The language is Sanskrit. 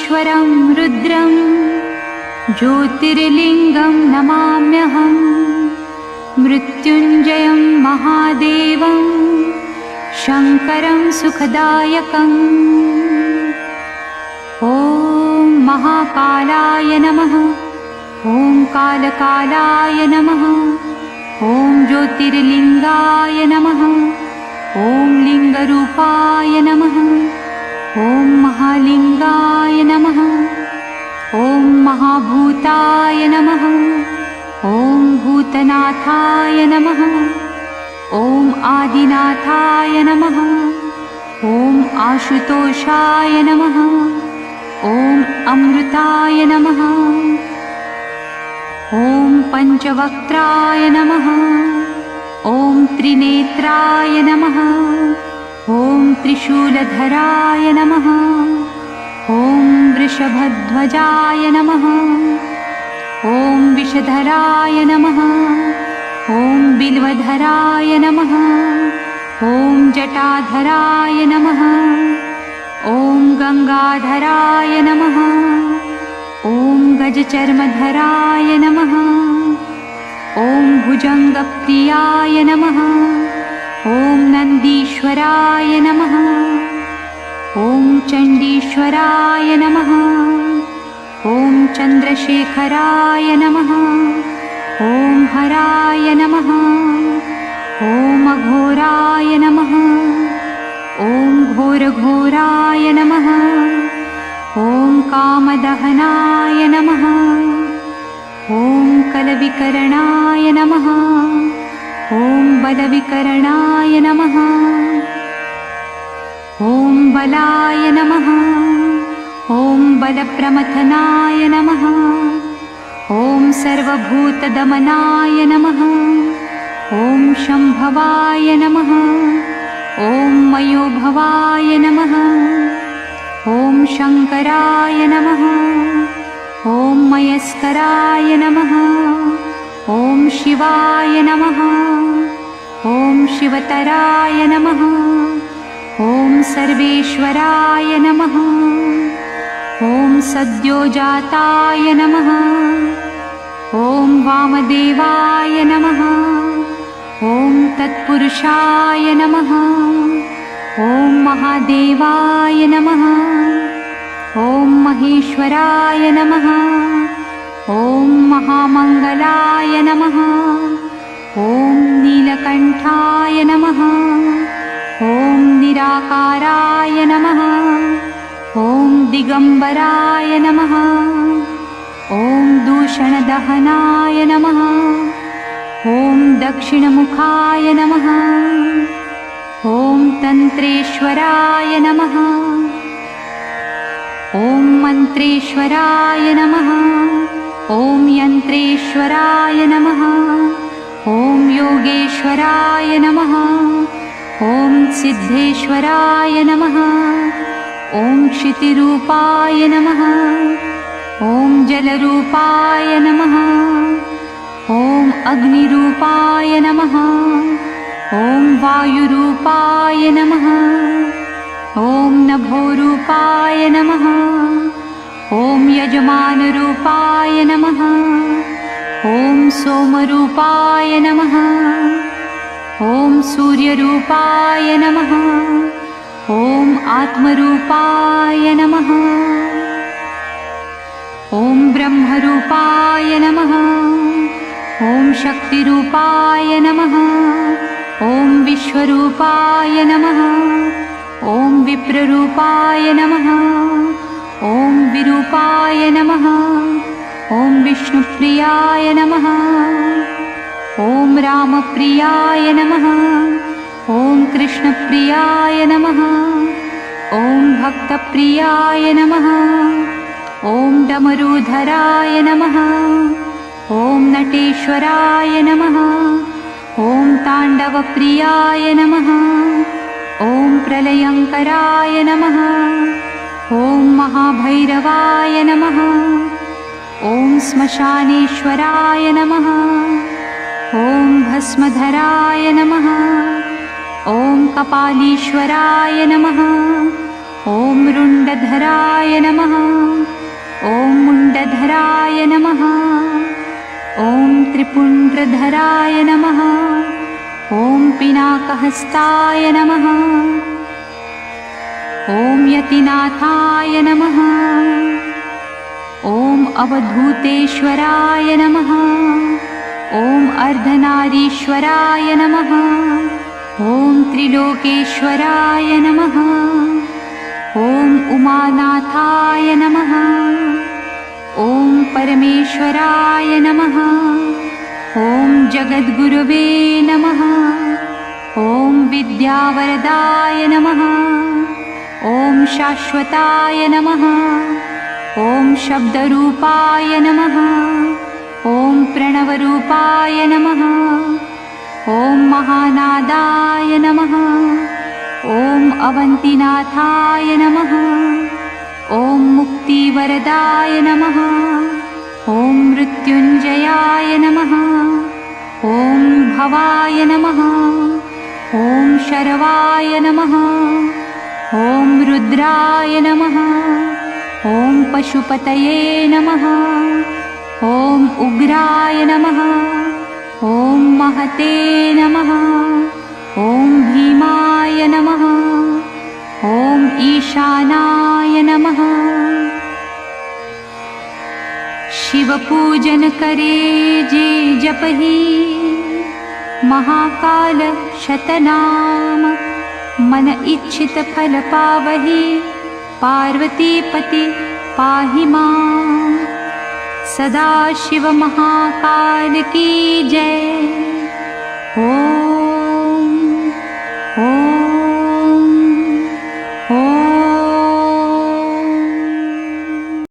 अमृतेश्वरं रुद्रं ज्योतिर्लिङ्गं नमाम्यहम्। मृत्युञ्जयं महादेवं शङ्करं सुखदायकम्। ॐ महाकालाय नमः। ॐ कालकालाय नमः। ॐ ज्योतिर्लिङ्गाय नमः। ॐ लिङ्गरूपाय नमः। ॐ महालिङ्गाय नमः। ॐ महाभूताय नमः। ॐ भूतनाथाय नमः। ॐ आदिनाथाय नमः। ॐ आशुतोषाय नमः। ॐ अमृताय नमः। ॐ पञ्चवक्त्राय नमः। ॐ त्रिनेत्राय नमः। ॐ त्रिशूलधराय नमः। ॐ वृषभध्वजाय नमः। ॐ विषधराय नमः। ॐ बिल्वधराय नमः। ॐ जटाधराय नमः। ॐ गङ्गाधराय नमः। ॐ गजचर्मधराय नमः। ॐ भुजङ्गप्रियाय नमः। ॐ नन्दीश्वराय नमः। ॐ चण्डीश्वराय नमः। ॐ चन्द्रशेखराय नमः। ॐ हराय नमः। ॐ अघोराय नमः। ॐ घोरघोराय नमः। ॐ कामदहनाय नमः। ॐ कलविकरणाय नमः। ॐ बलविकरणाय नमः। ॐ बलाय नमः। ॐ बलप्रमथनाय नमः। ॐ सर्वभूतदमनाय नमः। ॐ शम्भवाय नमः। ॐ मयोभवाय नमः। ॐ शङ्कराय नमः। ॐ मयस्कराय नमः। ॐ शिवाय नमः। ॐ शिवतराय नमः। ॐ सर्वेश्वराय नमः। ॐ सद्योजाताय नमः। ॐ वामदेवाय नमः। ॐ तत्पुरुषाय नमः। ॐ महादेवाय नमः। ॐ महेश्वराय नमः। ॐ महामङ्गलाय नमः। ॐ नीलकण्ठाय नमः। ॐ निराकाराय नमः। ॐ दिगम्बराय नमः। ॐ दूषणदहनाय नमः। ॐ दक्षिणमुखाय नमः। ॐ तन्त्रेश्वराय नमः। ॐ मन्त्रेश्वराय नमः। ॐ यन्त्रेश्वराय नमः। ॐ योगेश्वराय नमः। ॐ सिद्धेश्वराय नमः। ॐ क्षितिरूपाय नमः। ॐ जलरूपाय नमः। ॐ अग्निरूपाय नमः। ॐ वायुरूपाय नमः। ॐ नभोरूपाय नमः। ॐ यजमानरूपाय नमः। ॐ सोमरूपाय नमः। ॐ सूर्यरूपाय नमः। ॐ आत्मरूपाय नमः। ॐ ब्रह्मरूपाय नमः। ॐ शक्तिरूपाय नमः। ॐ विश्वरूपाय नमः। ॐ विप्ररूपाय नमः। ॐ विरूपाय नमः। ॐ विष्णुप्रियाय नमः। ॐ रामप्रियाय नमः। ॐ कृष्णप्रियाय नमः। ॐ भक्तप्रियाय नमः। ॐ डमरूधराय नमः। ॐ नटेश्वराय नमः। ॐ ताण्डवप्रियाय नमः। ॐ प्रलयङ्कराय नमः। ॐ महाभैरवाय नमः। ॐ श्मशानेश्वराय नमः। ॐ भस्मधराय नमः। ॐ कपालीश्वराय नमः। ॐ रुण्डधराय नमः ॐ मुण्डधराय नमः ॐ त्रिपुण्ड्रधराय नमः ॐ पिनाकहस्ताय नमः ॐ यतिनाथाय नमः ॐ अवधूतेश्वराय नमः ॐ अर्धनारीश्वराय नमः ॐ त्रिलोकेश्वराय नमः ॐ उमानाथाय नमः ॐ परमेश्वराय नमः ॐ जगद्गुरवे नमः ॐ विद्यावरदाय नमः ॐ शाश्वताय नमः ॐ शब्दरूपाय नमः ॐ प्रणवरूपाय नमः ॐ महानादाय नमः ॐ अवन्तिनाथाय नमः ॐ मुक्तिवरदाय नमः ॐ मृत्युञ्जयाय नमः ॐ भवाय नमः ॐ शरवाय नमः ॐ रुद्राय नमः ॐ पशुपतये नमः ॐ उग्राय नमः ॐ महते नमः ॐ भीमाय नमः ॐ ईशानाय नमः शिवपूजन करे जे जपहि महाकाल शतनाम मन इच्छित फल पावहि पार्वतीपति पाहि मां सदा शिव महाकाल की जय। ॐ